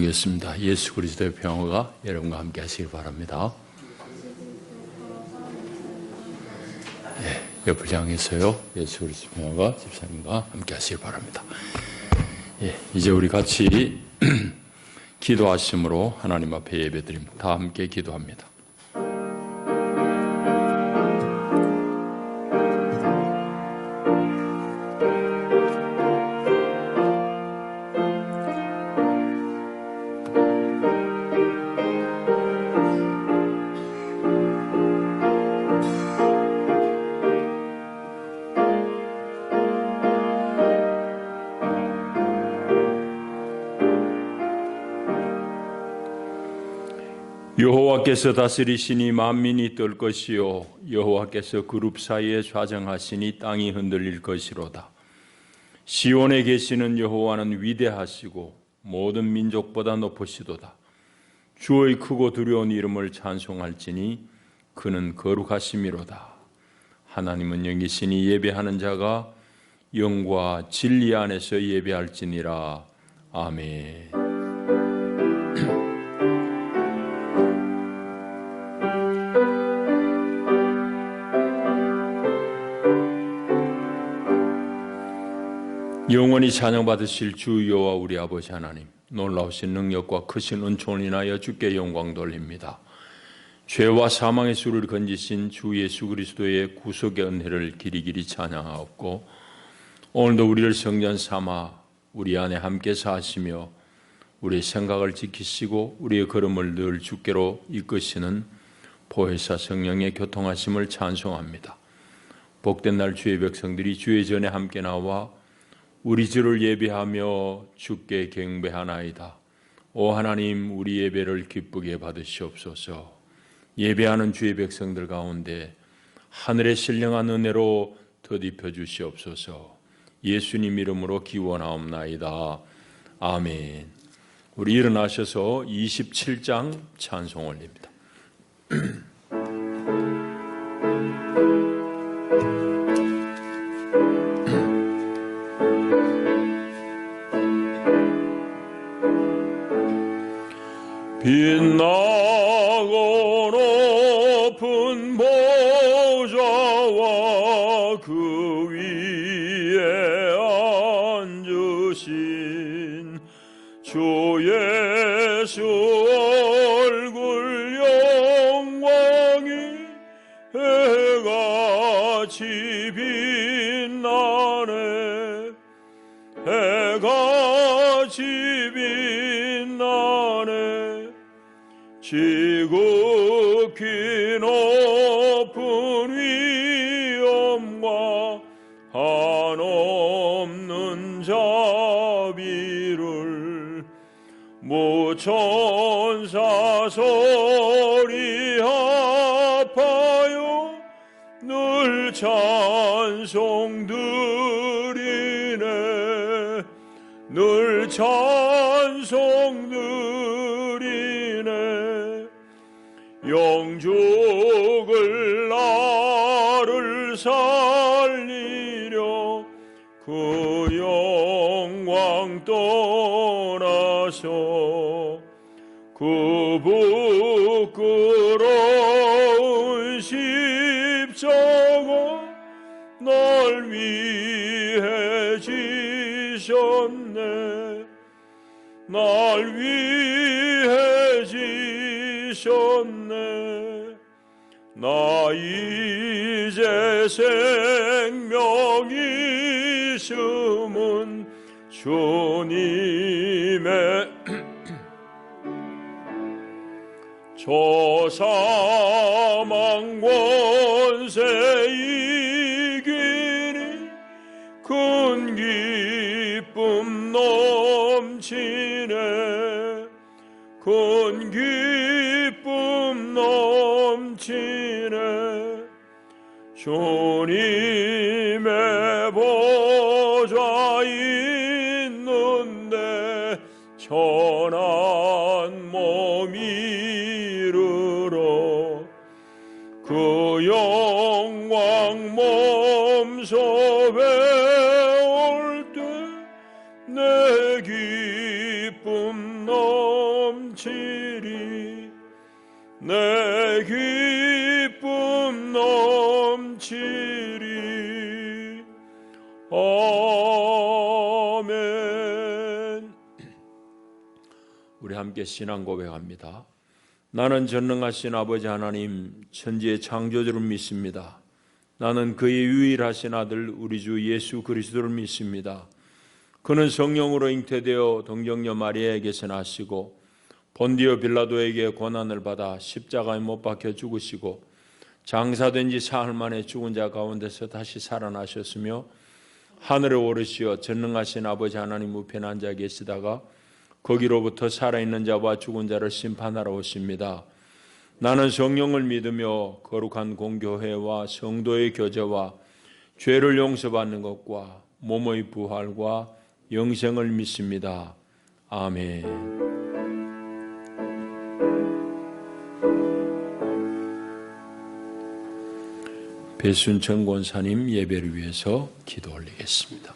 기도하겠습니다. 예수 그리스도의 평화가 여러분과 함께 하시길 바랍니다. 옆을 향해서요. 예수 그리스도의 평화가 집사님과 함께 하시길 바랍니다. 이제 우리 같이 기도하심으로 하나님 앞에 예배드립니다. 다 함께 기도합니다. 여호와께서 다스리시니 만민이 떨 것이요 여호와께서 그룹 사이에 좌정하시니 땅이 흔들릴 것이로다. 시온에 계시는 여호와는 위대하시고 모든 민족보다 높으시도다. 주의 크고 두려운 이름을 찬송할지니 그는 거룩하심이로다. 하나님은 영이시니 예배하는 자가 영과 진리 안에서 예배할지니라. 아멘. 영원히 찬양받으실 주 여호와 우리 아버지 하나님, 놀라우신 능력과 크신 은총을 인하여 주께 영광 돌립니다. 죄와 사망의 수를 건지신 주 예수 그리스도의 구속의 은혜를 길이길이 찬양하옵고, 오늘도 우리를 성전 삼아 우리 안에 함께 사시며 우리의 생각을 지키시고 우리의 걸음을 늘 주께로 이끄시는 보혜사 성령의 교통하심을 찬송합니다. 복된 날 주의 백성들이 주의 전에 함께 나와 우리 주를 예배하며 주께 경배하나이다. 오 하나님, 우리 예배를 기쁘게 받으시옵소서. 예배하는 주의 백성들 가운데 하늘의 신령한 은혜로 덧입혀 주시옵소서. 예수님 이름으로 기원하옵나이다. 아멘. 우리 일어나셔서 27장 찬송 올립니다. 빛나고 높은 보좌와 그 위에 앉으신 주 예수 얼굴 영광이 해같이 빛나네. 해같이 빛나네. 지극히 높은 위엄과 한없는 자비를 무천사 소리 합하여 늘 찬송 드리네. 늘 찬송 영죽을 나를 살리려 그 영광 떠나서 그 부끄러운 십자가 날 위해 지셨네. 날 위해 지셨네. 나 이제 생명이 있음은 주님의 저 사망 권세 이기니 큰 기쁨 넘치네. 큰 기쁨 넘치네. 주님의 보좌 있는데 천한 몸 이르러 그 영광 몸소 배울 때 내 기쁨 넘치네. 넘치리 내 기쁨 넘치리. 아멘. 우리 함께 신앙 고백합니다. 나는 전능하신 아버지 하나님 천지의 창조주를 믿습니다. 나는 그의 유일하신 아들 우리 주 예수 그리스도를 믿습니다. 그는 성령으로 잉태되어 동정녀 마리아에게서 나시고 본디오 빌라도에게 고난을 받아 십자가에 못 박혀 죽으시고 장사된 지 사흘 만에 죽은 자 가운데서 다시 살아나셨으며 하늘에 오르시어 전능하신 아버지 하나님 우편에 앉아 계시다가 거기로부터 살아있는 자와 죽은 자를 심판하러 오십니다. 나는 성령을 믿으며 거룩한 공교회와 성도의 교제와 죄를 용서받는 것과 몸의 부활과 영생을 믿습니다. 아멘. 배순천 권사님 예배를 위해서 기도 올리겠습니다.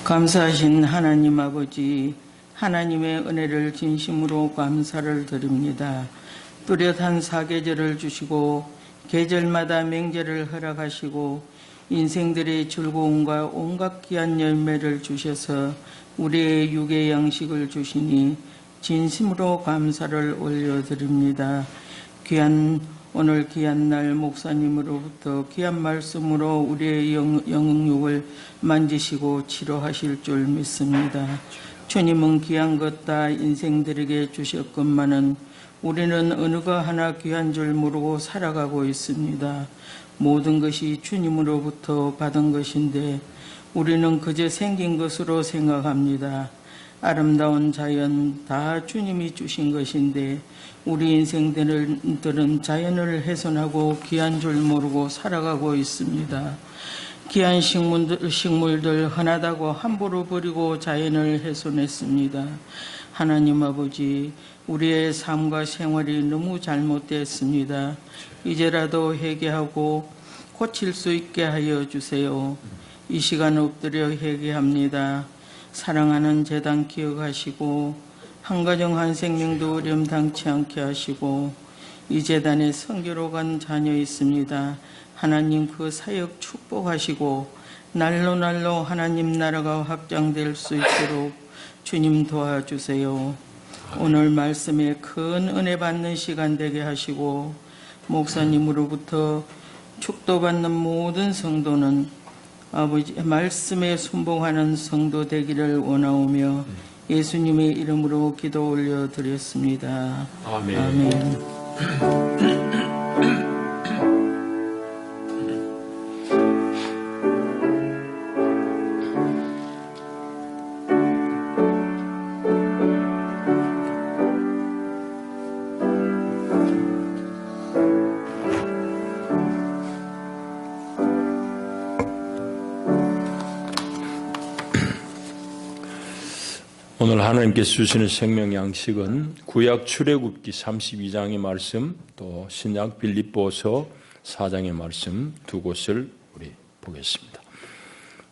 감사하신 하나님 아버지, 하나님의 은혜를 진심으로 감사를 드립니다. 뚜렷한 사계절을 주시고 계절마다 명절을 허락하시고 인생들의 즐거움과 온갖 귀한 열매를 주셔서 우리의 육의 양식을 주시니 진심으로 감사를 올려드립니다. 오늘 귀한 날 목사님으로부터 귀한 말씀으로 우리의 영육을 만지시고 치료하실 줄 믿습니다. 주님은 귀한 것 다 인생들에게 주셨건만은 우리는 어느 거 하나 귀한 줄 모르고 살아가고 있습니다. 모든 것이 주님으로부터 받은 것인데 우리는 그저 생긴 것으로 생각합니다. 아름다운 자연 다 주님이 주신 것인데 우리 인생들은 자연을 훼손하고 귀한 줄 모르고 살아가고 있습니다. 귀한 식물들 흔하다고 함부로 버리고 자연을 훼손했습니다. 하나님 아버지, 우리의 삶과 생활이 너무 잘못됐습니다. 이제라도 회개하고 고칠 수 있게 하여 주세요. 이 시간 엎드려 회개합니다. 사랑하는 재단 기억하시고 한가정 한생명도 어려움당치 않게 하시고 이 재단에 선교로 간 자녀 있습니다. 하나님 그 사역 축복하시고 날로 하나님 나라가 확장될 수 있도록 주님 도와주세요. 오늘 말씀에 큰 은혜 받는 시간 되게 하시고 목사님으로부터 축도받는 모든 성도는 아버지 말씀에 순종하는 성도 되기를 원하오며 예수님의 이름으로 기도 올려드렸습니다. 아멘. 아멘. 오늘 하나님께서 주시는 생명 양식은 구약 출애굽기 32장의 말씀, 또 신약 빌립보서 4장의 말씀 두 곳을 우리 보겠습니다.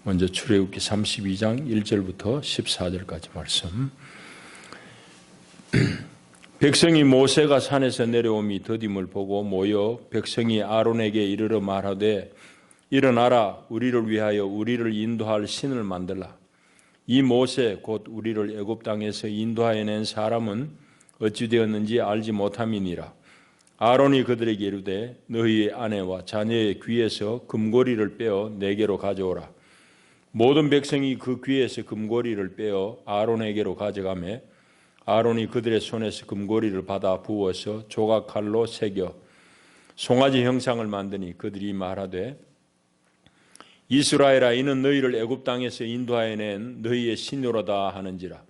먼저 출애굽기 32장 1절부터 14절까지 말씀. 백성이 모세가 산에서 내려옴이 더딤을 보고 모여 백성이 아론에게 이르러 말하되 일어나라, 우리를 위하여 우리를 인도할 신을 만들라. 이 모세 곧 우리를 애굽 땅에서 인도하여 낸 사람은 어찌 되었는지 알지 못함이니라. 아론이 그들에게 이르되 너희의 아내와 자녀의 귀에서 금고리를 빼어 내게로 가져오라. 모든 백성이 그 귀에서 금고리를 빼어 아론에게로 가져가매 아론이 그들의 손에서 금고리를 받아 부어서 조각칼로 새겨 송아지 형상을 만드니 그들이 말하되 이스라엘아, 이는 너희를 애굽 땅에서 인도하여 낸 너희의 신으로다 하는지라.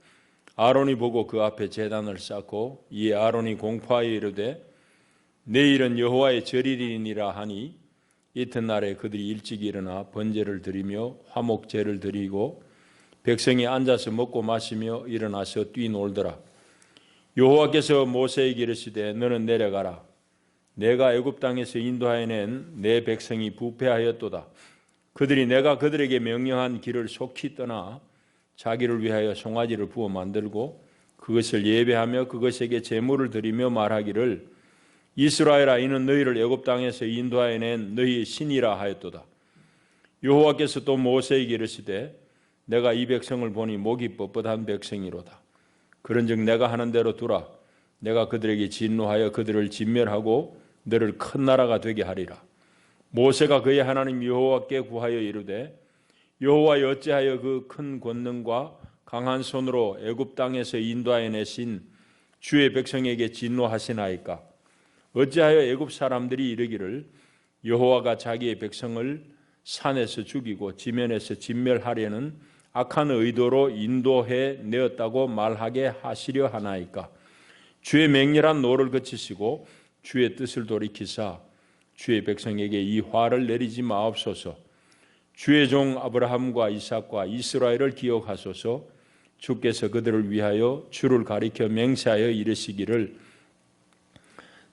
아론이 보고 그 앞에 제단을 쌓고 이에 아론이 공포하여 이르되 내일은 여호와의 절일이니라 하니 이튿날에 그들이 일찍 일어나 번제를 드리며 화목제를 드리고 백성이 앉아서 먹고 마시며 일어나서 뛰놀더라. 여호와께서 모세에게 이르시되 너는 내려가라. 내가 애굽 땅에서 인도하여 낸 내 백성이 부패하였도다. 그들이 내가 그들에게 명령한 길을 속히 떠나 자기를 위하여 송아지를 부어 만들고 그것을 예배하며 그것에게 제물을 드리며 말하기를 이스라엘아 이는 너희를 애굽 땅에서 인도하여 낸 너희의 신이라 하였도다. 여호와께서 또 모세에게 이르시되 내가 이 백성을 보니 목이 뻣뻣한 백성이로다. 그런즉 내가 하는 대로 두라. 내가 그들에게 진노하여 그들을 진멸하고 너를 큰 나라가 되게 하리라. 모세가 그의 하나님 여호와께 구하여 이르되 여호와 어찌하여 그 큰 권능과 강한 손으로 애굽 땅에서 인도하여 내신 주의 백성에게 진노하시나이까. 어찌하여 애굽 사람들이 이르기를 여호와가 자기의 백성을 산에서 죽이고 지면에서 진멸하려는 악한 의도로 인도해 내었다고 말하게 하시려 하나이까. 주의 맹렬한 노를 그치시고 주의 뜻을 돌이키사 주의 백성에게 이 화를 내리지 마옵소서. 주의 종 아브라함과 이삭과 이스라엘을 기억하소서. 주께서 그들을 위하여 주를 가리켜 맹세하여 이르시기를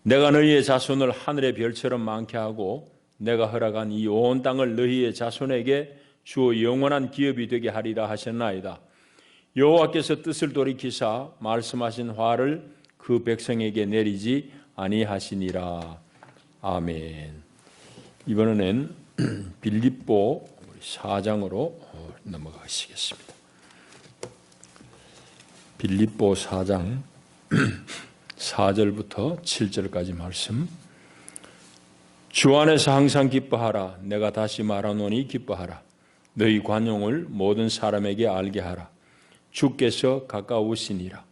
내가 너희의 자손을 하늘의 별처럼 많게 하고 내가 허락한 이 온 땅을 너희의 자손에게 주어 영원한 기업이 되게 하리라 하셨나이다. 여호와께서 뜻을 돌이키사 말씀하신 화를 그 백성에게 내리지 아니하시니라. 아멘. 이번에는 빌립보 4장으로 넘어가시겠습니다. 빌립보 4장 4절부터 7절까지 말씀. 주 안에서 항상 기뻐하라. 내가 다시 말하노니 기뻐하라. 너희 관용을 모든 사람에게 알게 하라. 주께서 가까우시니라.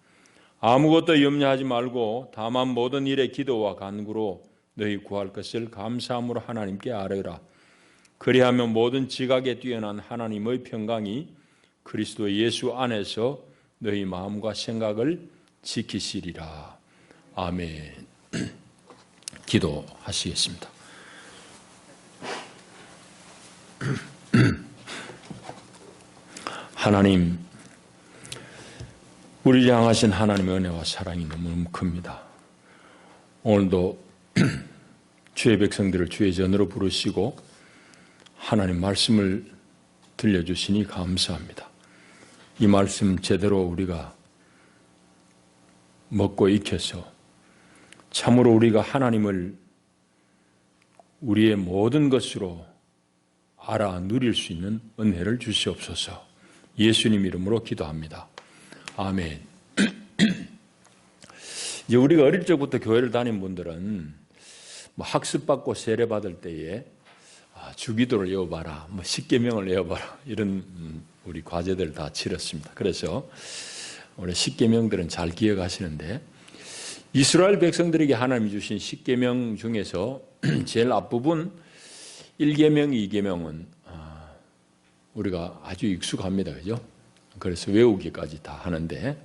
아무것도 염려하지 말고 다만 모든 일에 기도와 간구로 너희 구할 것을 감사함으로 하나님께 아뢰라. 그리하면 모든 지각에 뛰어난 하나님의 평강이 그리스도 예수 안에서 너희 마음과 생각을 지키시리라. 아멘. 기도하시겠습니다. 하나님, 우리를 향하신 하나님의 은혜와 사랑이 너무 큽니다. 오늘도 주의 백성들을 주의 전으로 부르시고 하나님 말씀을 들려주시니 감사합니다. 이 말씀 제대로 우리가 먹고 익혀서 참으로 우리가 하나님을 우리의 모든 것으로 알아 누릴 수 있는 은혜를 주시옵소서. 예수님 이름으로 기도합니다. 아멘. 이제 우리가 어릴 적부터 교회를 다닌 분들은 학습받고 세례받을 때에 주기도를 외워봐라, 십계명을 외워봐라 이런 우리 과제들 다 치렀습니다. 그래서 우리 십계명들은 잘 기억하시는데 이스라엘 백성들에게 하나님이 주신 십계명 중에서 제일 앞부분 1계명, 2계명은 우리가 아주 익숙합니다. 그죠? 그래서 외우기까지 다 하는데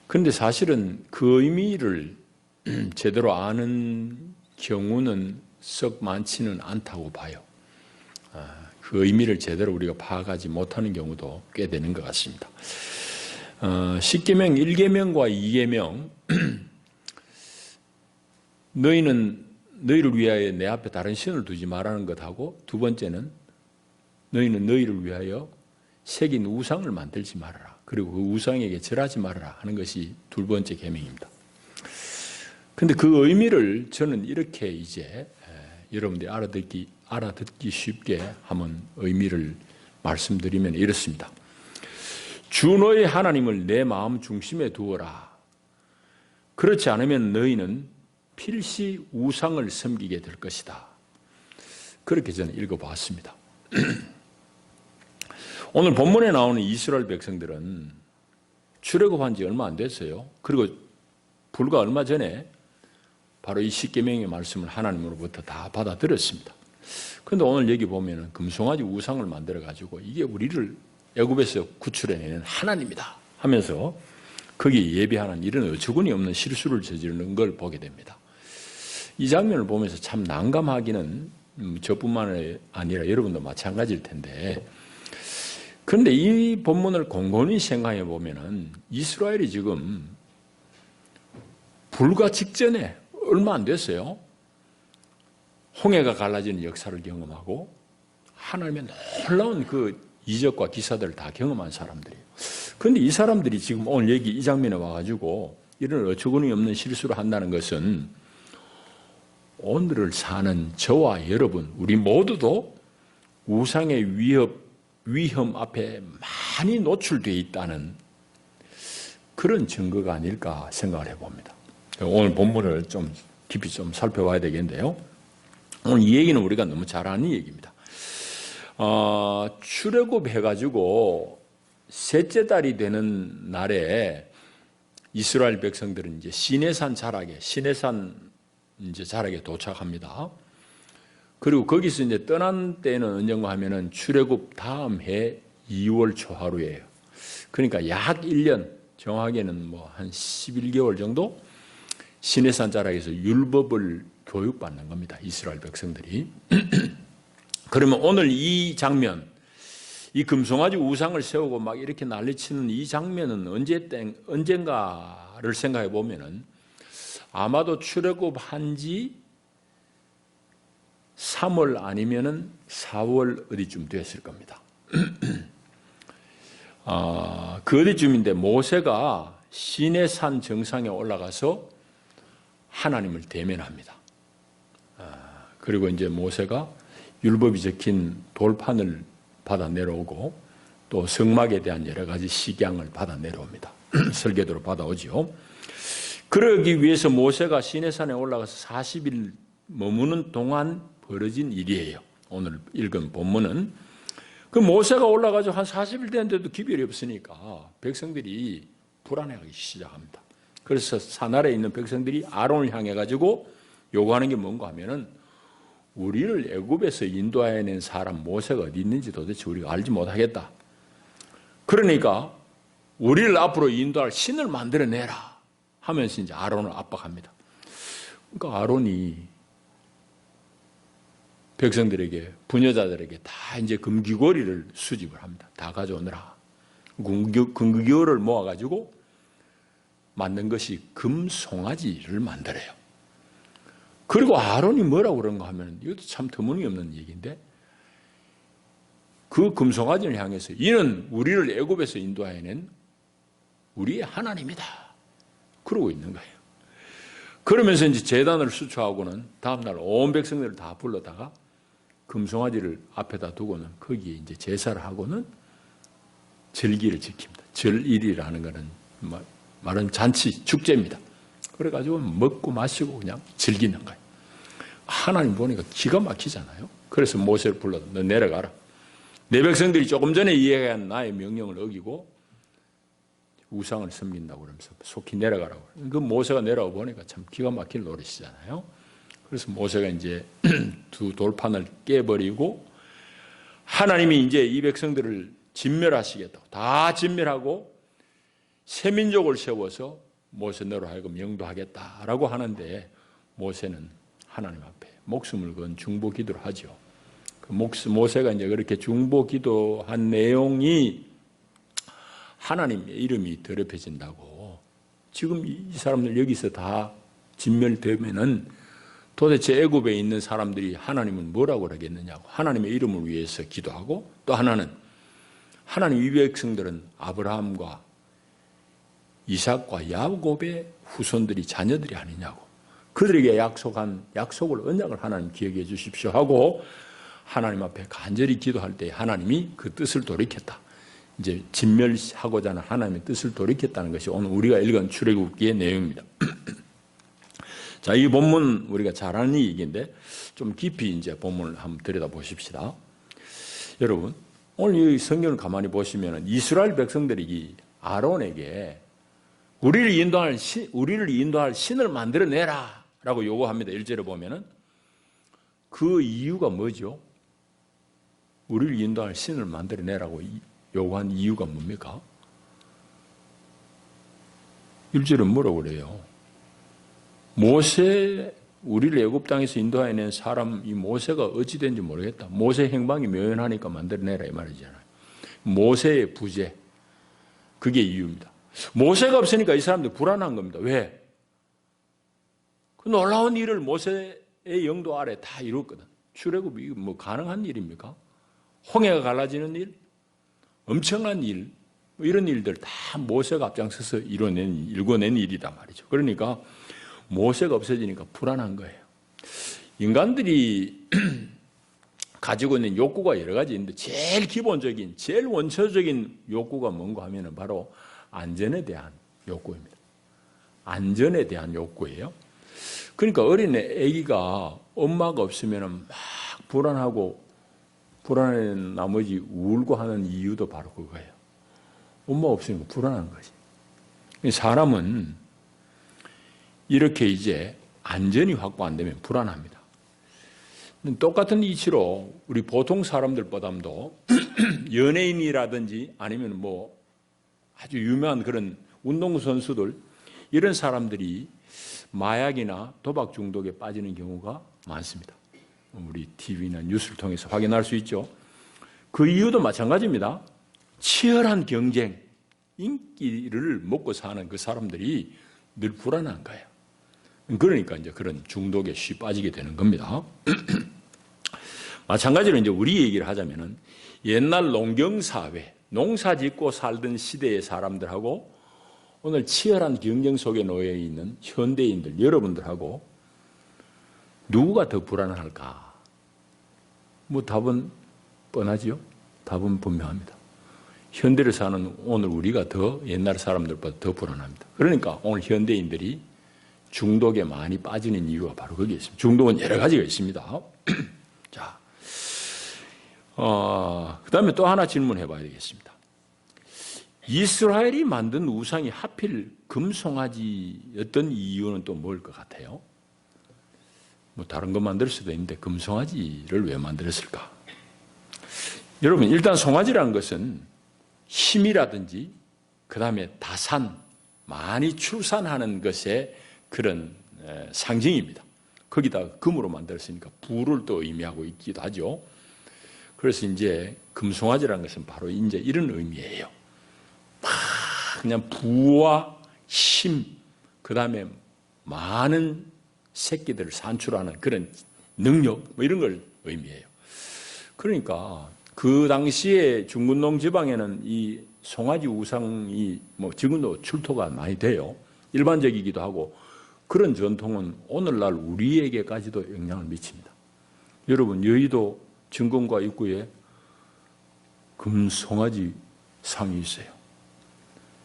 그런데 사실은 그 의미를 제대로 아는 경우는 썩 많지는 않다고 봐요. 그 의미를 제대로 우리가 파악하지 못하는 경우도 꽤 되는 것 같습니다. 10계명, 1계명과 2계명 너희를 위하여 내 앞에 다른 신을 두지 말라는 것하고 두 번째는 너희는 너희를 위하여 새긴 우상을 만들지 말아라. 그리고 그 우상에게 절하지 말아라 하는 것이 두 번째 계명입니다. 그런데 그 의미를 저는 이렇게 이제 여러분들이 알아듣기 쉽게 한번 의미를 말씀드리면 이렇습니다. 주 너의 하나님을 내 마음 중심에 두어라. 그렇지 않으면 너희는 필시 우상을 섬기게 될 것이다. 그렇게 저는 읽어봤습니다. 오늘 본문에 나오는 이스라엘 백성들은 출애굽한 지 얼마 안 됐어요. 그리고 불과 얼마 전에 바로 이 십계명의 말씀을 하나님으로부터 다 받아들였습니다. 그런데 오늘 여기 보면은 금송아지 우상을 만들어가지고 이게 우리를 애굽에서 구출해내는 하나님이다 하면서 거기에 예배하는 이런 어처구니 없는 실수를 저지르는 걸 보게 됩니다. 이 장면을 보면서 참 난감하기는 저뿐만 아니라 여러분도 마찬가지일 텐데, 그런데 이 본문을 곰곰이 생각해 보면은 이스라엘이 지금 불과 직전에 얼마 안 됐어요. 홍해가 갈라지는 역사를 경험하고 하나님의 놀라운 그 이적과 기사들을 다 경험한 사람들이에요. 그런데 이 사람들이 지금 오늘 여기 이 장면에 와가지고 이런 어처구니 없는 실수를 한다는 것은 오늘을 사는 저와 여러분, 우리 모두도 우상의 위험 앞에 많이 노출되어 있다는 그런 증거가 아닐까 생각을 해봅니다. 오늘 본문을 좀 깊이 좀 살펴봐야 되겠는데요. 오늘 이 얘기는 우리가 너무 잘 아는 얘기입니다. 출애굽해가지고 셋째 달이 되는 날에 이스라엘 백성들은 이제 시내산 자락에 도착합니다. 그리고 거기서 이제 떠난 때는 언젠가 하면은 출애굽 다음 해 2월 초하루예요. 그러니까 약 1년, 정확하게는 뭐 한 11개월 정도 시내산 자락에서 율법을 교육받는 겁니다. 이스라엘 백성들이. 그러면 오늘 이 장면, 이 금송아지 우상을 세우고 막 이렇게 난리치는 이 장면은 언젠가를 생각해 보면은 아마도 출애굽한 지 3월 아니면은 4월 어디쯤 됐을 겁니다. 그 어디쯤인데 모세가 시내산 정상에 올라가서 하나님을 대면합니다. 그리고 이제 모세가 율법이 적힌 돌판을 받아 내려오고 또 성막에 대한 여러 가지 식양을 받아 내려옵니다. 설계도로 받아오죠. 그러기 위해서 모세가 시내산에 올라가서 40일 머무는 동안 벌어진 일이에요. 오늘 읽은 본문은. 그 모세가 올라가서 한 40일 됐는데도 기별이 없으니까 백성들이 불안해하기 시작합니다. 그래서 산 아래에 있는 백성들이 아론을 향해 가지고 요구하는 게 뭔가 하면은 우리를 애굽에서 인도해낸 사람 모세가 어디 있는지 도대체 우리가 알지 못하겠다. 그러니까 우리를 앞으로 인도할 신을 만들어내라 하면서 이제 아론을 압박합니다. 그러니까 아론이 백성들에게, 부녀자들에게 다 이제 금귀고리를 수집을 합니다. 다 가져오느라. 금귀고리를 모아가지고 만든 것이 금송아지를 만들어요. 그리고 아론이 뭐라고 그런가 하면 이것도 참 터무니없는 얘기인데 그 금송아지를 향해서 이는 우리를 애굽에서 인도해낸 우리의 하나님이다. 그러고 있는 거예요. 그러면서 이제 제단을 수초하고는 다음날 온 백성들을 다 불러다가 금송아지를 앞에다 두고는 거기에 이제 제사를 하고는 절기를 지킵니다. 절일이라는 것은 말은 잔치, 축제입니다. 그래가지고 먹고 마시고 그냥 즐기는 거예요. 하나님 보니까 기가 막히잖아요. 그래서 모세를 불러서 너 내려가라. 내 백성들이 조금 전에 이야기한 나의 명령을 어기고 우상을 섬긴다고 그러면서 속히 내려가라고. 그 모세가 내려와 보니까 참 기가 막힐 노릇이잖아요. 그래서 모세가 이제 두 돌판을 깨버리고 하나님이 이제 이 백성들을 진멸하시겠다고 다 진멸하고 새 민족을 세워서 모세 너로 하여금 영도하겠다라고 하는데 모세는 하나님 앞에 목숨을 건 중보 기도를 하죠. 모세가 이제 그렇게 중보 기도한 내용이 하나님의 이름이 더럽혀진다고. 지금 이 사람들 여기서 다 진멸되면은 도대체 애굽에 있는 사람들이 하나님은 뭐라고 그러겠느냐고. 하나님의 이름을 위해서 기도하고 또 하나는 하나님 이 백성들은 아브라함과 이삭과 야곱의 후손들이 자녀들이 아니냐고. 그들에게 약속한 약속을 언약을 하나님 기억해 주십시오 하고 하나님 앞에 간절히 기도할 때 하나님이 그 뜻을 돌이켰다. 이제 진멸하고자 하는 하나님의 뜻을 돌이켰다는 것이 오늘 우리가 읽은 출애굽기의 내용입니다. 자, 이 본문 우리가 잘 아는 얘기인데 좀 깊이 이제 본문을 한번 들여다보십시다. 여러분, 오늘 이 성경을 가만히 보시면 이스라엘 백성들이 아론에게 우리를 인도할 신을 만들어내라 라고 요구합니다. 1절에 보면은 그 이유가 뭐죠? 우리를 인도할 신을 만들어내라고 요구한 이유가 뭡니까? 1절은 뭐라고 그래요? 모세 우리를 애굽 땅에서 인도해낸 사람 이 모세가 어찌 된지 모르겠다. 모세 행방이 묘연하니까 만들어내라 이 말이잖아요. 모세의 부재, 그게 이유입니다. 모세가 없으니까 이 사람들 불안한 겁니다. 왜? 그 놀라운 일을 모세의 영도 아래 다 이뤘거든. 출애굽이 뭐 가능한 일입니까? 홍해가 갈라지는 일, 엄청난 일, 뭐 이런 일들 다 모세가 앞장서서 일궈낸 일이다 말이죠. 그러니까 모세가 없어지니까 불안한 거예요. 인간들이 가지고 있는 욕구가 여러 가지 있는데 제일 기본적인, 제일 원초적인 욕구가 뭔가 하면은 바로 안전에 대한 욕구입니다. 안전에 대한 욕구예요. 그러니까 어린 아기가 엄마가 없으면은 막 불안하고 불안한 나머지 울고 하는 이유도 바로 그거예요. 엄마 없으니까 불안한 거지. 사람은 이렇게 이제 안전이 확보 안 되면 불안합니다. 똑같은 이치로 우리 보통 사람들보다도 연예인이라든지 아니면 뭐 아주 유명한 그런 운동선수들 이런 사람들이 마약이나 도박 중독에 빠지는 경우가 많습니다. 우리 TV나 뉴스를 통해서 확인할 수 있죠. 그 이유도 마찬가지입니다. 치열한 경쟁, 인기를 먹고 사는 그 사람들이 늘 불안한 거예요. 그러니까 이제 그런 중독에 쉽게 빠지게 되는 겁니다. 마찬가지로 이제 우리 얘기를 하자면은 옛날 농경사회, 농사 짓고 살던 시대의 사람들하고 오늘 치열한 경쟁 속에 놓여 있는 현대인들, 여러분들하고 누구가 더 불안할까? 뭐 답은 뻔하지요? 답은 분명합니다. 현대를 사는 오늘 우리가 더 옛날 사람들보다 더 불안합니다. 그러니까 오늘 현대인들이 중독에 많이 빠지는 이유가 바로 거기에 있습니다. 중독은 여러 가지가 있습니다. 자, 그 다음에 또 하나 질문해 봐야 되겠습니다. 이스라엘이 만든 우상이 하필 금송아지였던 이유는 또 뭘 것 같아요? 뭐 다른 거 만들 수도 있는데 금송아지를 왜 만들었을까? 여러분, 일단 송아지라는 것은 힘이라든지 그 다음에 다산, 많이 출산하는 것의 그런 상징입니다. 거기다 금으로 만들었으니까 부를 또 의미하고 있기도 하죠. 그래서 이제 금송아지라는 것은 바로 이제 이런 의미예요. 그냥 부와 힘, 그 다음에 많은 새끼들을 산출하는 그런 능력, 뭐 이런 걸 의미해요. 그러니까 그 당시에 중근동 지방에는 이 송아지 우상이 뭐 지금도 출토가 많이 돼요. 일반적이기도 하고 그런 전통은 오늘날 우리에게까지도 영향을 미칩니다. 여러분, 여의도 증권가 입구에 금송아지 상이 있어요.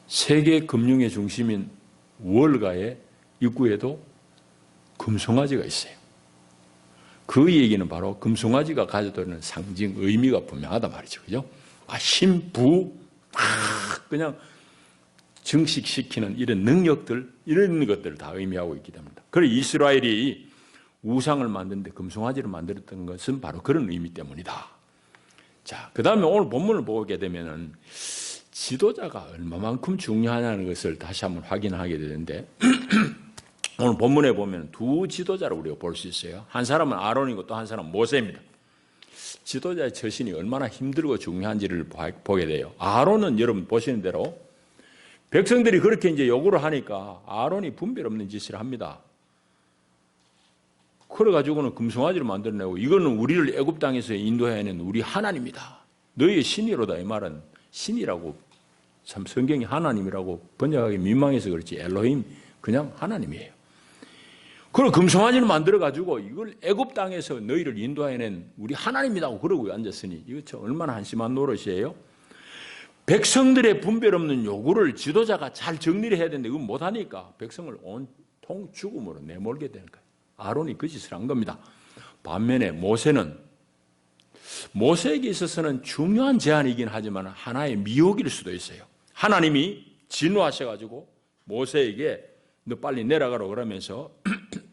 세계 금융의 중심인 월가의 입구에도 금송아지가 있어요. 그 얘기는 바로 금송아지가 가져다 있는 상징, 의미가 분명하단 말이죠. 그죠? 힘, 부, 그냥 증식시키는 이런 능력들, 이런 것들을 다 의미하고 있기 때문에. 그래서 이스라엘이 우상을 만드는데 금송아지를 만들었던 것은 바로 그런 의미 때문이다. 자, 그 다음에 오늘 본문을 보게 되면은 지도자가 얼마만큼 중요하냐는 것을 다시 한번 확인하게 되는데 오늘 본문에 보면 두 지도자를 우리가 볼 수 있어요. 한 사람은 아론이고 또 한 사람은 모세입니다. 지도자의 처신이 얼마나 힘들고 중요한지를 보게 돼요. 아론은 여러분 보시는 대로 백성들이 그렇게 이제 요구를 하니까 아론이 분별 없는 짓을 합니다. 그래가지고는 금송아지를 만들어내고 이거는 우리를 애굽 땅에서 인도해낸 우리 하나님이다. 너희의 신이로다. 이 말은 신이라고 참 성경이 하나님이라고 번역하기 민망해서 그렇지 엘로힘 그냥 하나님이에요. 그리고 금송아지를 만들어가지고 이걸 애굽 땅에서 너희를 인도해낸 우리 하나님이라고 그러고 앉았으니 이거 참 얼마나 한심한 노릇이에요. 백성들의 분별 없는 요구를 지도자가 잘 정리를 해야 되는데 이건 못하니까 백성을 온통 죽음으로 내몰게 되는 거예요. 아론이 그 짓을 한 겁니다. 반면에 모세에게 있어서는 중요한 제안이긴 하지만 하나의 미혹일 수도 있어요. 하나님이 진노하셔가지고 모세에게 너 빨리 내려가라 그러면서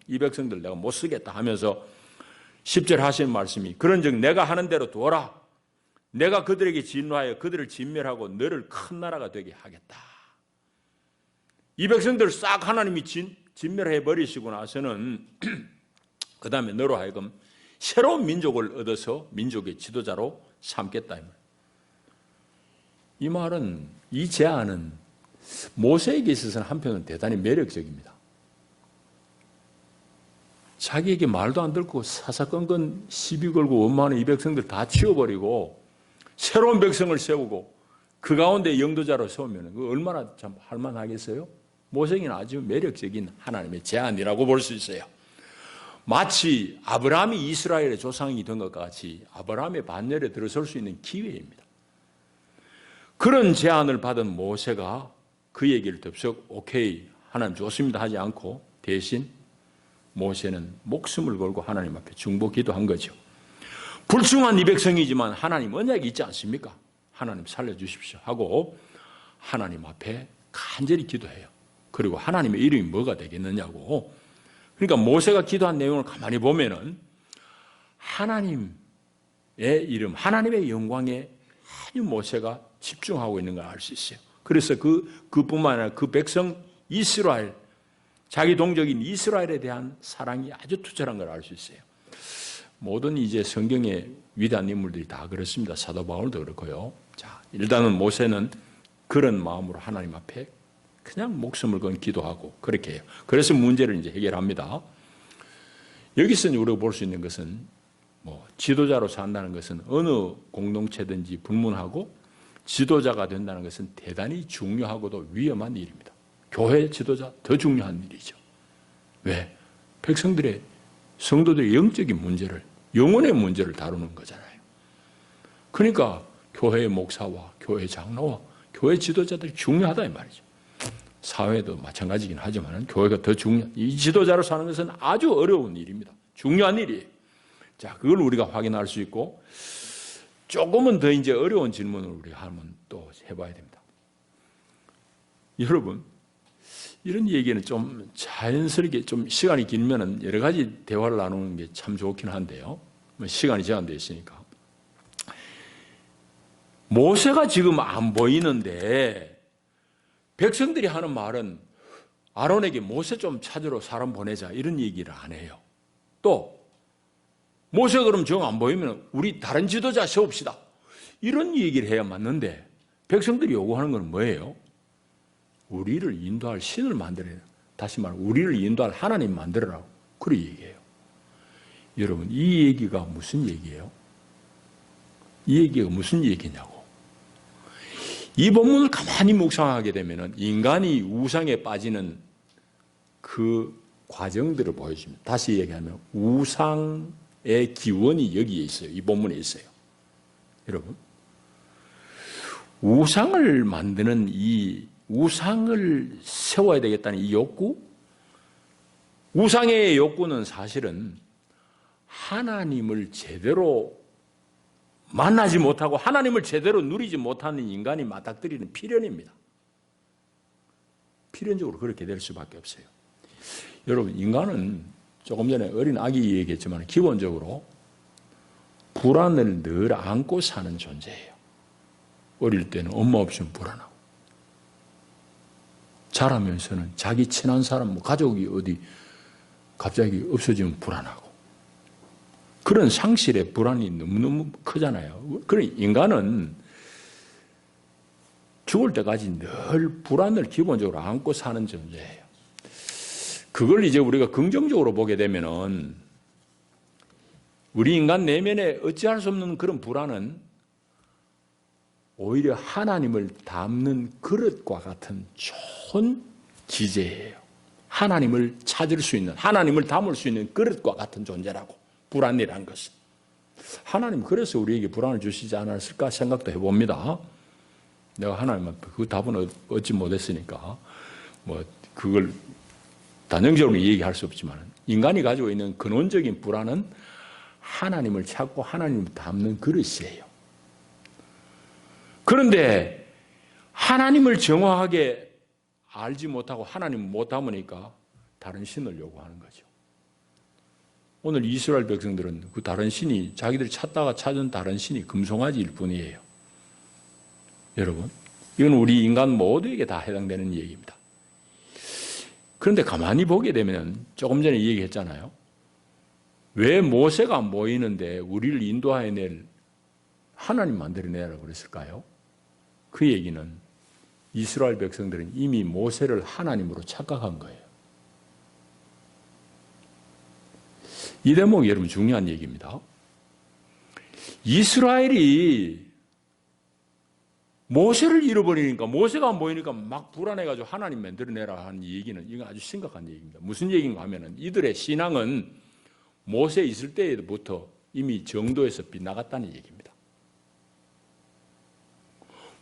이 백성들 내가 못 쓰겠다 하면서 10절 하시는 말씀이 그런즉 내가 하는 대로 두어라. 내가 그들에게 진노하여 그들을 진멸하고 너를 큰 나라가 되게 하겠다. 이 백성들을 싹 하나님이 진멸해 버리시고 나서는 그 다음에 너로 하여금 새로운 민족을 얻어서 민족의 지도자로 삼겠다. 이 말은, 이 제안은 모세에게 있어서는 한편은 대단히 매력적입니다. 자기에게 말도 안 듣고 사사건건 시비 걸고 원망하는 이 백성들 다 치워버리고 새로운 백성을 세우고 그 가운데 영도자로 세우면 얼마나 참 할만하겠어요? 모세에게는 아주 매력적인 하나님의 제안이라고 볼 수 있어요. 마치 아브라함이 이스라엘의 조상이 된 것과 같이 아브라함의 반열에 들어설 수 있는 기회입니다. 그런 제안을 받은 모세가 그 얘기를 덥석 오케이 하나님 좋습니다 하지 않고 대신 모세는 목숨을 걸고 하나님 앞에 중보 기도한 거죠. 불충한 이 백성이지만 하나님 언약이 있지 않습니까? 하나님 살려주십시오 하고 하나님 앞에 간절히 기도해요. 그리고 하나님의 이름이 뭐가 되겠느냐고. 그러니까 모세가 기도한 내용을 가만히 보면은 하나님의 이름, 하나님의 영광에 아주 모세가 집중하고 있는 걸 알 수 있어요. 그래서 그뿐만 아니라 그 백성 이스라엘, 자기 동족인 이스라엘에 대한 사랑이 아주 투철한 걸 알 수 있어요. 모든 이제 성경의 위대한 인물들이 다 그렇습니다. 사도 바울도 그렇고요. 자, 일단은 모세는 그런 마음으로 하나님 앞에 그냥 목숨을 건 기도하고 그렇게 해요. 그래서 문제를 이제 해결합니다. 여기서 우리가 볼 수 있는 것은 지도자로 산다는 것은 어느 공동체든지 불문하고 지도자가 된다는 것은 대단히 중요하고도 위험한 일입니다. 교회 지도자 더 중요한 일이죠. 왜? 백성들의 성도들의 영적인 문제를, 영혼의 문제를 다루는 거잖아요. 그러니까 교회의 목사와 교회 장로와 교회 지도자들이 중요하다 이 말이죠. 사회도 마찬가지긴 하지만 교회가 더 이 지도자로 사는 것은 아주 어려운 일입니다. 중요한 일이에요. 자, 그걸 우리가 확인할 수 있고 조금은 더 이제 어려운 질문을 우리가 한번 또 해봐야 됩니다. 여러분, 이런 얘기는 좀 자연스럽게 좀 시간이 길면은 여러 가지 대화를 나누는 게 참 좋긴 한데요. 시간이 제한되어 있으니까. 모세가 지금 안 보이는데 백성들이 하는 말은 아론에게 모세 좀 찾으러 사람 보내자 이런 얘기를 안 해요. 또 모세가 그럼 정 안 보이면 우리 다른 지도자 세웁시다. 이런 얘기를 해야 맞는데 백성들이 요구하는 건 뭐예요? 우리를 인도할 신을 만들어야 돼요. 다시 말해 우리를 인도할 하나님 만들어라고 그렇게 얘기해요. 여러분 이 얘기가 무슨 얘기예요? 이 얘기가 무슨 얘기냐고. 이 본문을 가만히 묵상하게 되면 인간이 우상에 빠지는 그 과정들을 보여줍니다. 다시 얘기하면 우상의 기원이 여기에 있어요. 이 본문에 있어요. 여러분 우상을 만드는 이 우상을 세워야 되겠다는 이 욕구, 우상의 욕구는 사실은 하나님을 제대로 만나지 못하고 하나님을 제대로 누리지 못하는 인간이 맞닥뜨리는 필연입니다. 필연적으로 그렇게 될 수밖에 없어요. 여러분 인간은 조금 전에 어린 아기 얘기했지만 기본적으로 불안을 늘 안고 사는 존재예요. 어릴 때는 엄마 없으면 불안하고 자라면서는 자기 친한 사람, 가족이 어디 갑자기 없어지면 불안하고 그런 상실의 불안이 너무너무 크잖아요. 그런 인간은 죽을 때까지 늘 불안을 기본적으로 안고 사는 존재예요. 그걸 이제 우리가 긍정적으로 보게 되면은 우리 인간 내면에 어찌할 수 없는 그런 불안은 오히려 하나님을 담는 그릇과 같은 좋은 기제예요. 하나님을 찾을 수 있는, 하나님을 담을 수 있는 그릇과 같은 존재라고. 불안이라는 것은. 하나님 그래서 우리에게 불안을 주시지 않았을까 생각도 해봅니다. 내가 하나님 앞에 그 답은 얻지 못했으니까 그걸 단정적으로 얘기할 수 없지만 인간이 가지고 있는 근원적인 불안은 하나님을 찾고 하나님을 담는 그릇이에요. 그런데 하나님을 정확하게 알지 못하고 하나님을 못 담으니까 다른 신을 요구하는 거죠. 오늘 이스라엘 백성들은 그 다른 신이 자기들이 찾다가 찾은 다른 신이 금송아지일 뿐이에요. 여러분, 이건 우리 인간 모두에게 다 해당되는 얘기입니다. 그런데 가만히 보게 되면 조금 전에 얘기했잖아요. 왜 모세가 모이는데 우리를 인도해낼 하나님 만들어내라고 그랬을까요? 그 얘기는 이스라엘 백성들은 이미 모세를 하나님으로 착각한 거예요. 이 대목이 여러분 중요한 얘기입니다. 이스라엘이 모세를 잃어버리니까, 모세가 안 보이니까 막 불안해가지고 하나님 만들어내라 하는 얘기는 이건 아주 심각한 얘기입니다. 무슨 얘기인가 하면은 이들의 신앙은 모세 있을 때부터 이미 정도에서 빗나갔다는 얘기입니다.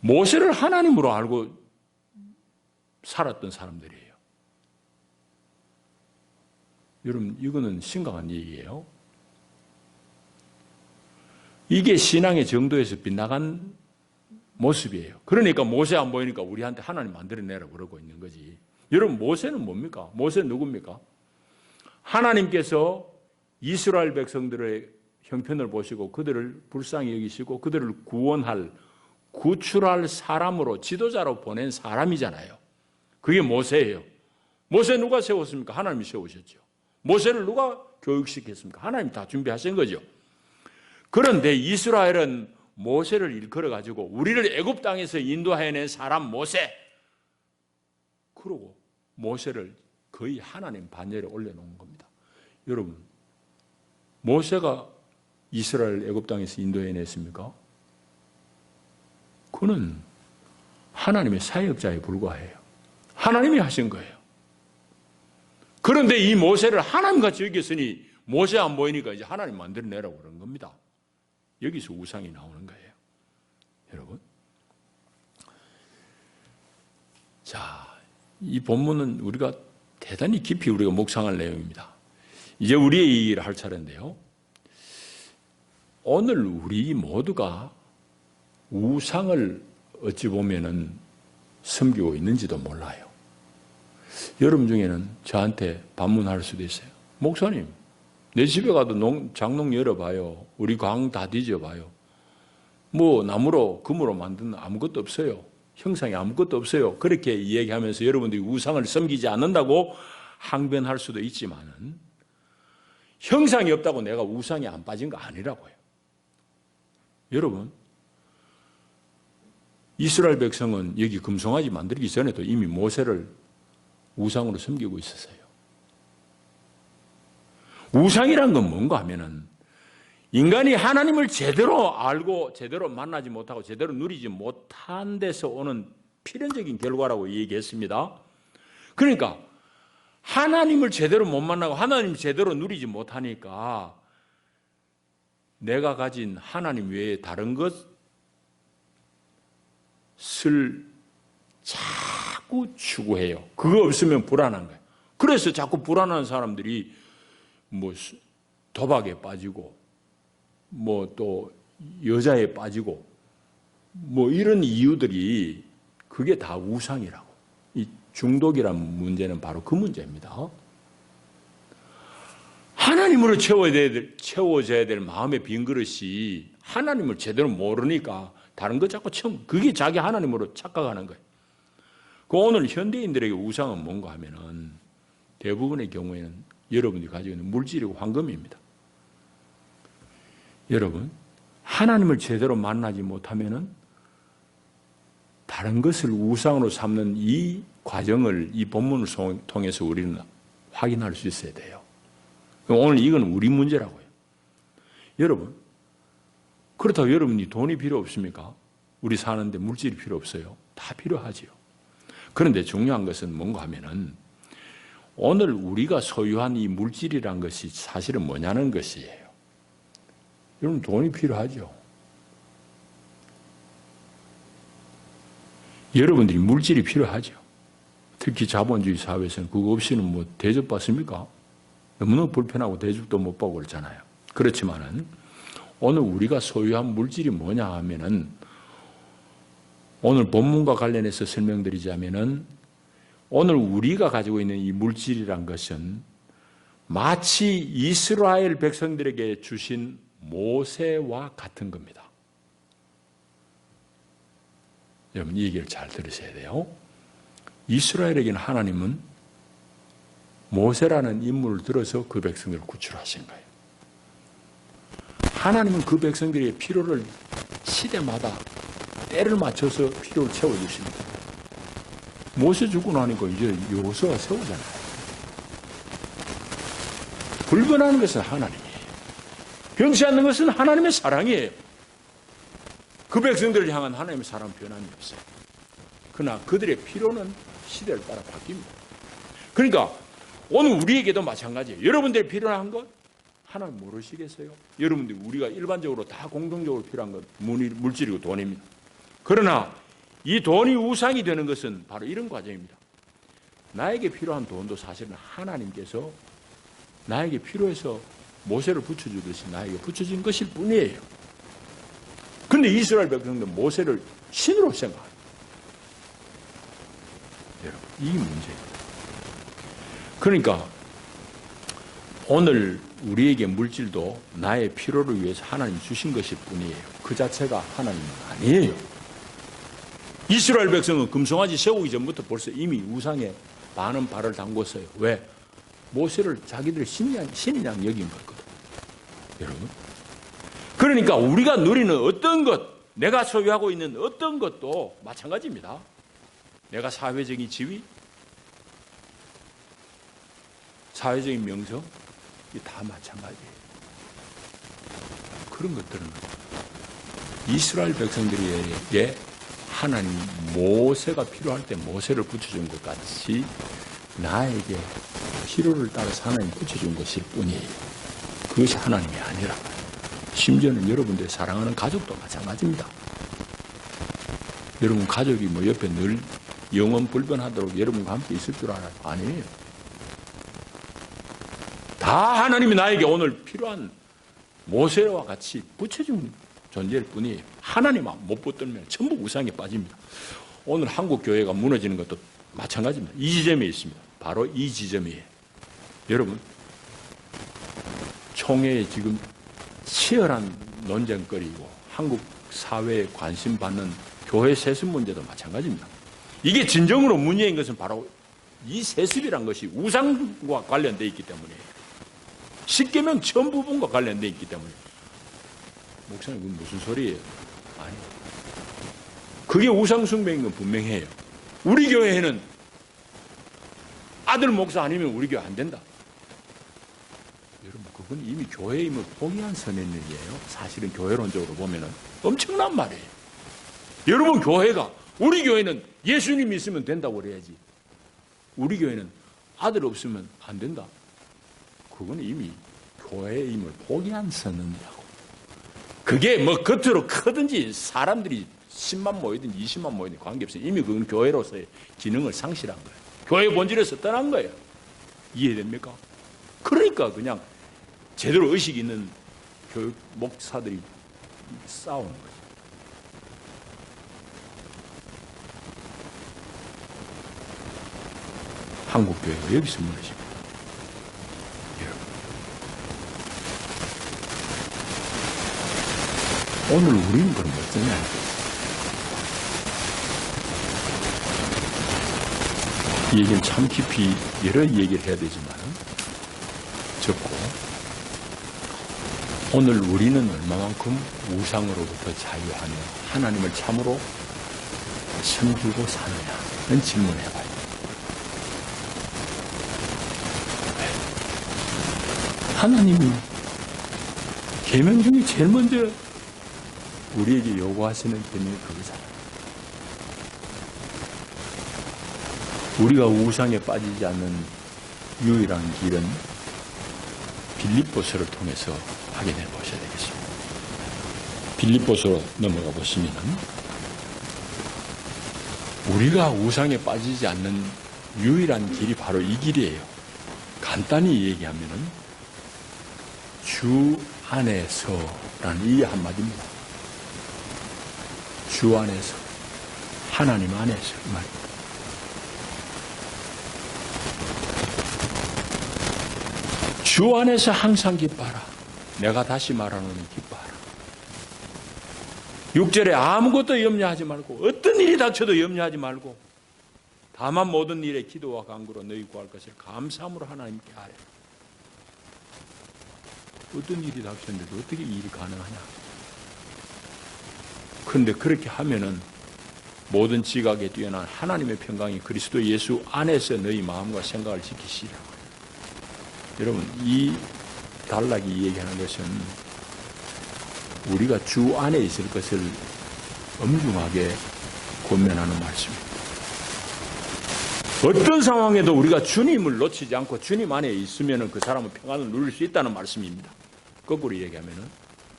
모세를 하나님으로 알고 살았던 사람들이에요. 여러분, 이거는 심각한 얘기예요. 이게 신앙의 정도에서 빗나간 모습이에요. 그러니까 모세 안 보이니까 우리한테 하나님 만들어내라고 그러고 있는 거지. 여러분, 모세는 뭡니까? 모세는 누굽니까? 하나님께서 이스라엘 백성들의 형편을 보시고 그들을 불쌍히 여기시고 그들을 구출할 사람으로, 지도자로 보낸 사람이잖아요. 그게 모세예요. 모세 누가 세웠습니까? 하나님이 세우셨죠. 모세를 누가 교육시켰습니까? 하나님이 다 준비하신 거죠. 그런데 이스라엘은 모세를 일컬어가지고 우리를 애굽 땅에서 인도해낸 사람 모세, 그러고 모세를 거의 하나님 반열에 올려놓은 겁니다. 여러분, 모세가 이스라엘 애굽 땅에서 인도해냈습니까? 그는 하나님의 사역자에 불과해요. 하나님이 하신 거예요. 그런데 이 모세를 하나님같이 여겼으니 모세 안 보이니까 이제 하나님 만들어내라고 그런 겁니다. 여기서 우상이 나오는 거예요. 여러분. 자, 이 본문은 우리가 대단히 깊이 우리가 묵상할 내용입니다. 이제 우리의 얘기를 할 차례인데요. 오늘 우리 모두가 우상을 어찌 보면은 섬기고 있는지도 몰라요. 여러분 중에는 저한테 반문할 수도 있어요. 목사님, 내 집에 가도 장롱 열어봐요. 우리 강 다 뒤져봐요. 뭐 나무로 금으로 만든 아무것도 없어요. 형상이 아무것도 없어요. 그렇게 이야기하면서 여러분들이 우상을 섬기지 않는다고 항변할 수도 있지만은 형상이 없다고 내가 우상이 안 빠진 거 아니라고요. 여러분, 이스라엘 백성은 여기 금송아지 만들기 전에도 이미 모세를 우상으로 섬기고 있었어요. 우상이란 건 뭔가 하면은 인간이 하나님을 제대로 알고 제대로 만나지 못하고 제대로 누리지 못한 데서 오는 필연적인 결과라고 얘기했습니다. 그러니까 하나님을 제대로 못 만나고 하나님을 제대로 누리지 못하니까 내가 가진 하나님 외에 다른 것을 자꾸 추구해요. 그거 없으면 불안한 거예요. 그래서 자꾸 불안한 사람들이 뭐 도박에 빠지고 뭐 또 여자에 빠지고 뭐 이런 이유들이 그게 다 우상이라고. 이 중독이란 문제는 바로 그 문제입니다. 하나님으로 채워져야 될 마음의 빈 그릇이 하나님을 제대로 모르니까 다른 거 자꾸 그게 자기 하나님으로 착각하는 거예요. 그 오늘 현대인들에게 우상은 뭔가 하면은 대부분의 경우에는 여러분이 가지고 있는 물질이고 황금입니다. 여러분, 하나님을 제대로 만나지 못하면은 다른 것을 우상으로 삼는 이 과정을 이 본문을 통해서 우리는 확인할 수 있어야 돼요. 오늘 이건 우리 문제라고요. 여러분, 그렇다고 여러분이 돈이 필요 없습니까? 우리 사는데 물질이 필요 없어요? 다 필요하지요. 그런데 중요한 것은 뭔가 하면은 오늘 우리가 소유한 이 물질이란 것이 사실은 뭐냐는 것이에요. 여러분, 돈이 필요하죠. 여러분들이 물질이 필요하죠. 특히 자본주의 사회에서는 그거 없이는 뭐 대접받습니까? 너무너무 불편하고 대접도 못 받고 그렇잖아요. 그렇지만은 오늘 우리가 소유한 물질이 뭐냐 하면은 오늘 본문과 관련해서 설명드리자면은 오늘 우리가 가지고 있는 이 물질이란 것은 마치 이스라엘 백성들에게 주신 모세와 같은 겁니다. 여러분, 이 얘기를 잘 들으셔야 돼요. 이스라엘에게는 하나님은 모세라는 인물을 들어서 그 백성들을 구출하신 거예요. 하나님은 그 백성들의 필요를 시대마다 때를 맞춰서 필요를 채워주십니다. 모세 죽고 나니까 이제 여호수아가 세우잖아요. 불변하는 것은 하나님이에요. 변치 않는 것은 하나님의 사랑이에요. 그 백성들을 향한 하나님의 사랑 변함이 없어요. 그러나 그들의 필요는 시대를 따라 바뀝니다. 그러니까 오늘 우리에게도 마찬가지예요. 여러분들이 필요한 것 하나님 모르시겠어요? 여러분들이 우리가 일반적으로 다 공동적으로 필요한 것 물질이고 돈입니다. 그러나 이 돈이 우상이 되는 것은 바로 이런 과정입니다. 나에게 필요한 돈도 사실은 하나님께서 나에게 필요해서 모세를 붙여주듯이 나에게 붙여진 것일 뿐이에요. 그런데 이스라엘 백성들은 모세를 신으로 생각합니다. 여러분, 이 문제예요. 그러니까 오늘 우리에게 물질도 나의 필요를 위해서 하나님 주신 것일 뿐이에요. 그 자체가 하나님은 아니에요. 이스라엘 백성은 금송아지 세우기 전부터 벌써 이미 우상에 많은 발을 담궜어요. 왜? 모세를 자기들 신이랑 여긴 거거든. 여러분. 그러니까 우리가 누리는 어떤 것, 내가 소유하고 있는 어떤 것도 마찬가지입니다. 내가 사회적인 지위, 사회적인 명성, 이게 다 마찬가지예요. 그런 것들은 이스라엘 백성들에게 하나님 모세가 필요할 때 모세를 붙여준 것 같이 나에게 필요를 따라서 하나님 붙여준 것일 뿐이에요. 그것이 하나님이 아니라 심지어는 여러분들이 사랑하는 가족도 마찬가지입니다. 여러분 가족이 뭐 옆에 늘 영원 불변하도록 여러분과 함께 있을 줄 알아요? 아니에요. 다 하나님이 나에게 오늘 필요한 모세와 같이 붙여준 존재일 뿐이에요. 하나님만 못 붙들면 전부 우상에 빠집니다. 오늘 한국 교회가 무너지는 것도 마찬가지입니다. 이 지점에 있습니다. 바로 이 지점이에요. 여러분, 총회에 지금 치열한 논쟁거리고 한국 사회에 관심 받는 교회 세습 문제도 마찬가지입니다. 이게 진정으로 문제인 것은 바로 이 세습이란 것이 우상과 관련되어 있기 때문이에요. 십계명 전 부분과 관련되어 있기 때문에. 목사님, 그건 무슨 소리예요? 아니. 그게 우상숭배인 건 분명해요. 우리 교회에는 아들 목사 아니면 우리 교회 안 된다. 여러분, 그건 이미 교회의 힘을 포기한 선언이에요. 사실은 교회론적으로 보면은 엄청난 말이에요. 여러분, 교회가, 우리 교회는 예수님 있으면 된다고 그래야지. 우리 교회는 아들 없으면 안 된다. 그건 이미 교회의 힘을 포기한 선언이라고. 그게 뭐 겉으로 크든지 사람들이 10만 모이든 20만 모이든 관계없어요. 이미 그건 교회로서의 기능을 상실한 거예요. 교회 본질에서 떠난 거예요. 이해됩니까? 그러니까 그냥 제대로 의식 있는 교육 목사들이 싸우는 거예요. 한국 교회가 여기서 무너집니다. 오늘 우리는 그럼 어쩌냐? 이 얘기는 참 깊이 여러 얘기를 해야 되지만 적고 오늘 우리는 얼마만큼 우상으로부터 자유하며 하나님을 참으로 섬기고 사느냐는 질문을 해봐요. 하나님이 계명 중에 제일 먼저 우리에게 요구하시는 계명이 그거잖아요. 우리가 우상에 빠지지 않는 유일한 길은 빌립보서를 통해서 확인해 보셔야 되겠습니다. 빌립보서로 넘어가 보시면 우리가 우상에 빠지지 않는 유일한 길이 바로 이 길이에요. 간단히 얘기하면 주 안에서라는 이 한마디입니다. 주 안에서, 하나님 안에서 이 말입니다. 주 안에서 항상 기뻐하라. 내가 다시 말하노니 기뻐하라. 6절에 아무것도 염려하지 말고 어떤 일이 닥쳐도 염려하지 말고 다만 모든 일에 기도와 간구로 너희 구할 것을 감사함으로 하나님께 아뢰라. 어떤 일이 닥쳤는데도 어떻게 이 일이 가능하냐. 그런데 그렇게 하면은 모든 지각에 뛰어난 하나님의 평강이 그리스도 예수 안에서 너희 마음과 생각을 지키시라. 여러분, 이 단락이 얘기하는 것은 우리가 주 안에 있을 것을 엄중하게 권면하는 말씀입니다. 어떤 상황에도 우리가 주님을 놓치지 않고 주님 안에 있으면 그 사람은 평안을 누릴 수 있다는 말씀입니다. 거꾸로 얘기하면은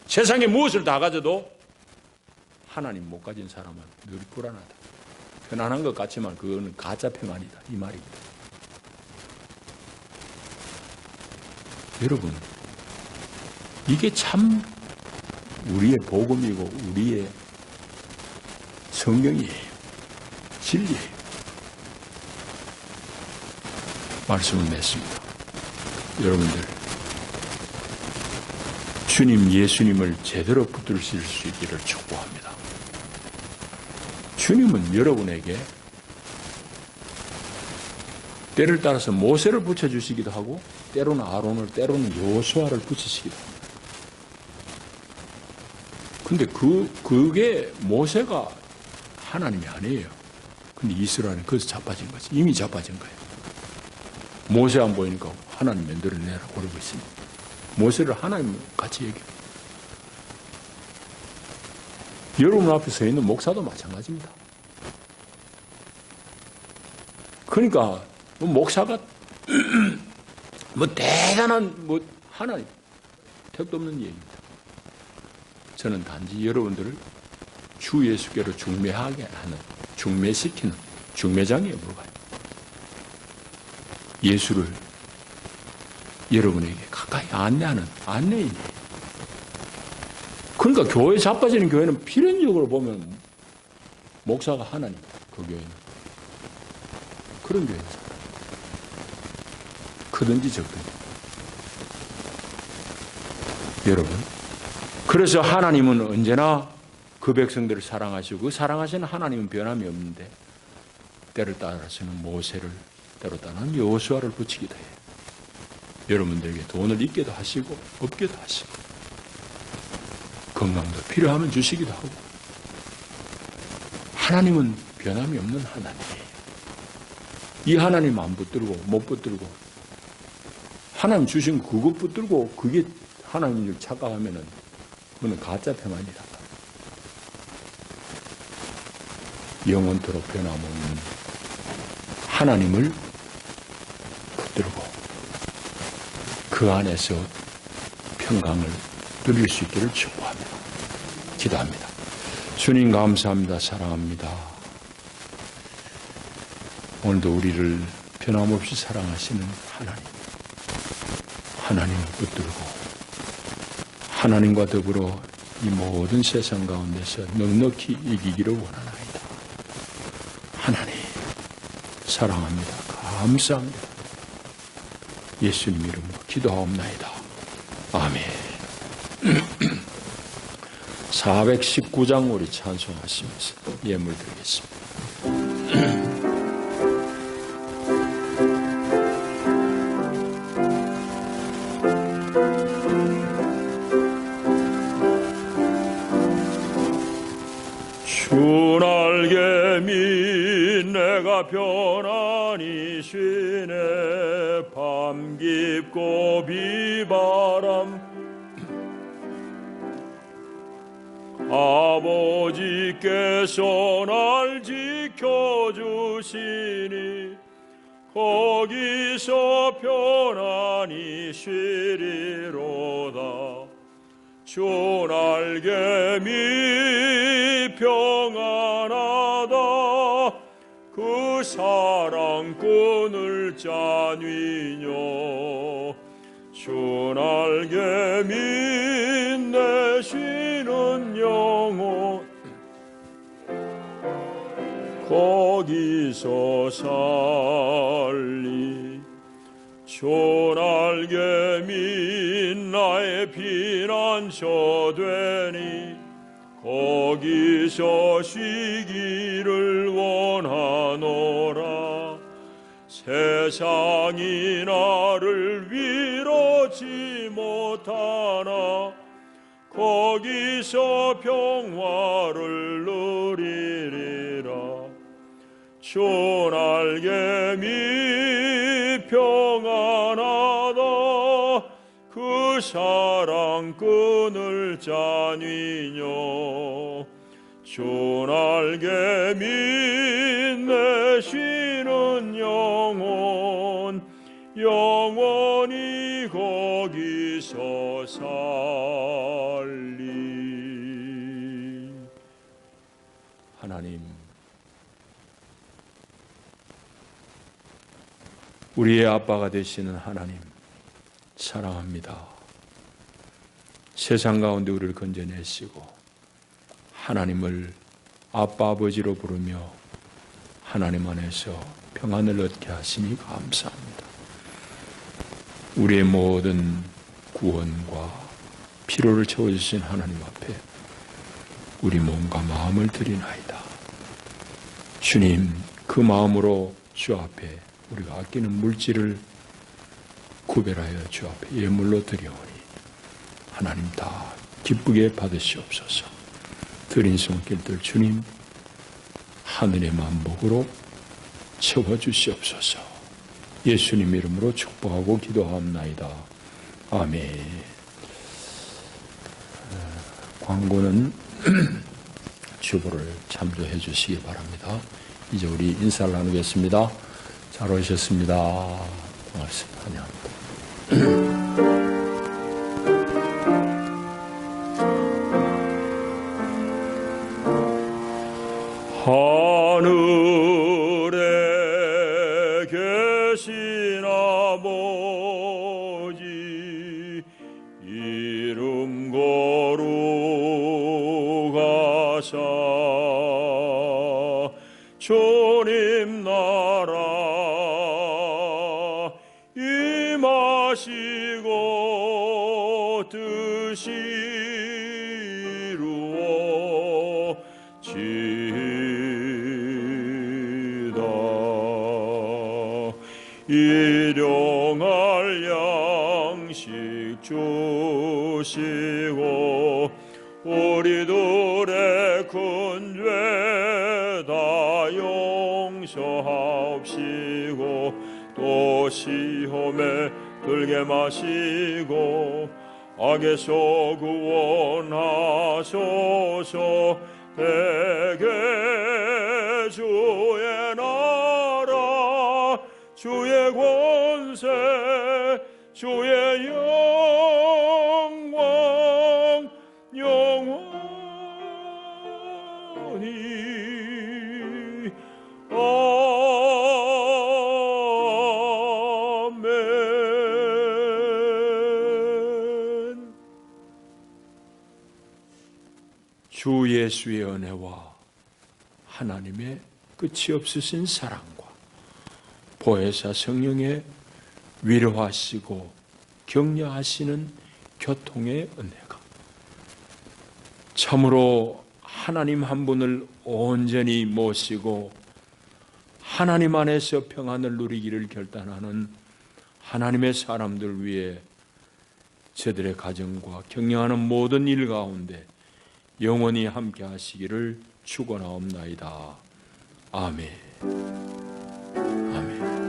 세상에 무엇을 다 가져도 하나님 못 가진 사람은 늘 불안하다. 편안한 것 같지만 그거는 가짜 평안이다. 이 말입니다. 여러분, 이게 참 우리의 복음이고 우리의 성경이에요. 진리예요. 말씀을 맺습니다. 여러분들, 주님 예수님을 제대로 붙드실 수 있기를 축복합니다. 주님은 여러분에게 때를 따라서 모세를 붙여주시기도 하고 때로는 아론을 때로는 여호수아를 붙이시기도 합니다. 근데 그게 모세가 하나님이 아니에요. 근데 이스라엘은 거기서 자빠진 거지. 이미 자빠진 거예요. 모세 안 보이니까 하나님 만들어내라 그러고 있습니다. 모세를 하나님 같이 얘기해요. 여러분 앞에 서 있는 목사도 마찬가지입니다. 그러니까 목사가 대단한 하나님 택도 없는 얘기입니다. 저는 단지 여러분들을 주 예수께로 중매하게 하는, 중매시키는 중매장이에요. 뭐가 예수를 여러분에게 가까이 안내하는 안내인이에요. 그러니까 교회에 자빠지는 교회는 필연적으로 보면 목사가 하나님, 그 교회는 그런 교회죠. 크든지 적든지. 여러분, 그래서 하나님은 언제나 그 백성들을 사랑하시고 그 사랑하시는 하나님은 변함이 없는데 때를 따라서는 모세를, 때로 따라서는 여호수아를 붙이기도 해요. 여러분들에게 돈을 있게도 하시고 없게도 하시고 건강도 필요하면 주시기도 하고 하나님은 변함이 없는 하나님이에요. 이 하나님 안 붙들고 못 붙들고 하나님 주신 그것 붙들고 그게 하나님인 줄 착각하면은 그거는 가짜 평안이다. 영원토록 변함없는 하나님을 붙들고 그 안에서 평강을 누릴 수 있기를 축복합니다. 기도합니다. 주님 감사합니다. 사랑합니다. 오늘도 우리를 변함없이 사랑하시는 하나님을 붙들고 하나님과 더불어 이 모든 세상 가운데서 넉넉히 이기기를 원하나이다. 하나님 사랑합니다. 감사합니다. 예수님 이름으로 기도하옵나이다. 아멘. 419장 우리 찬송하시면서 예물 드리겠습니다. 주 날개미 내가 편안히 쉬네 밤 깊고 비바람 아버지께서 날 지켜주시니 거기서 편안히 쉬리로다. 주 날개미 평안하다. 그 사랑꾼을 짜뉘뇨. 주 날개미 내 쉬는 영혼 거기서 살리. 주 날개미 나의 피난처 되니 거기서 쉬기를 원하노라. 세상이 나를 위로치 못 나타나 거기서 평화를 누리리라. 주 날개미 평안하다. 그 사랑 끈을 짜니뇨. 주 날개미 내쉬는 영혼 영원히 거기서 살리. 하나님, 우리의 아빠가 되시는 하나님 사랑합니다. 세상 가운데 우리를 건져내시고 하나님을 아빠 아버지로 부르며 하나님 안에서 평안을 얻게 하시니 감사합니다. 우리의 모든 구원과 피로를 채워주신 하나님 앞에 우리 몸과 마음을 드리나이다. 주님, 그 마음으로 주 앞에 우리가 아끼는 물질을 구별하여 주 앞에 예물로 드려오니 하나님 다 기쁘게 받으시옵소서. 드린 손길들 주님 하늘의 만복으로 채워주시옵소서. 예수님 이름으로 축복하고 기도하옵나이다. 아멘. 광고는 주보를 참조해 주시기 바랍니다. 이제 우리 인사를 나누겠습니다. 잘 오셨습니다. 고맙습니다. 환영합니다. 하늘에 계신 아버지 이름 거룩하사 주님 나라 임하시고 뜻이 이루어지이다. 일용할 양식 주시고 우리들의 큰 죄 다 용서하옵시고 또 시험에 들게 마시고 악에서 구원하소서. 대개 주의 나라 주의 권세 주의 영광 영원히 아멘. 주 예수의 은혜와 하나님의 끝이 없으신 사랑과 보혜사 성령의 위로하시고 격려하시는 교통의 은혜가 참으로 하나님 한 분을 온전히 모시고 하나님 안에서 평안을 누리기를 결단하는 하나님의 사람들 위해 저들의 가정과 격려하는 모든 일 가운데 영원히 함께 하시기를 축원하옵나이다. 아멘. 아멘.